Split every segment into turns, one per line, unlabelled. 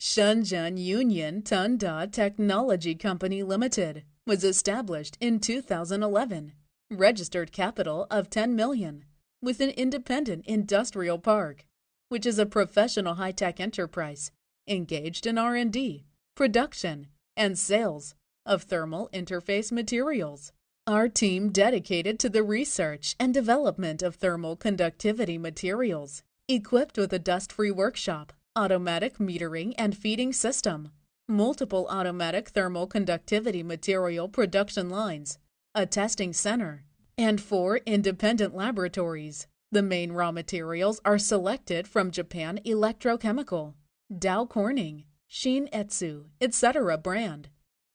Shenzhen Uniontenda Technology Company Limited was established in 2011, registered capital of 10 million, with an independent industrial park, which is a professional high-tech enterprise engaged in R&D, production, and sales of thermal interface materials. Our team dedicated to the research and development of thermal conductivity materials, equipped with a dust-free workshop, automatic metering and feeding system, multiple automatic thermal conductivity material production lines, a testing center, and 4 independent laboratories. The main raw materials are selected from Japan Electrochemical, Dow Corning, Shin-Etsu, etc. brand.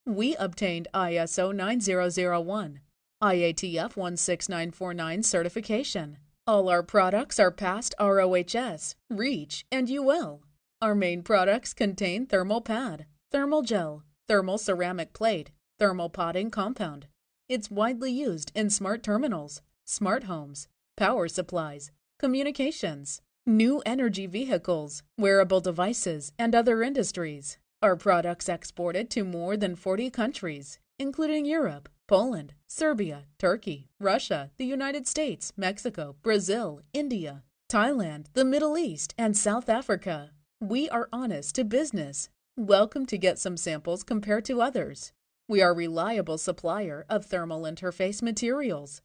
We obtained ISO 9001, IATF 16949 certification. All our products are passed ROHS, REACH, and UL. Our main products contain thermal pad, thermal gel, thermal ceramic plate, thermal potting compound. It's widely used in smart terminals, smart homes, power supplies, communications, new energy vehicles, wearable devices, and other industries. Our products exported to more than 40 countries, including Europe, Poland, Serbia, Turkey, Russia, the United States, Mexico, Brazil, India, Thailand, the Middle East, and South Africa. We are honest to business. Welcome to get some samples compared to others. We are a reliable supplier of thermal interface materials.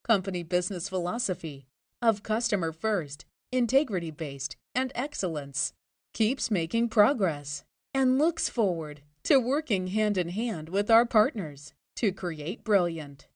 Company business philosophy of customer first, integrity-based, and excellence. Keeps making progress and looks forward to working hand in hand with our partners to create brilliant.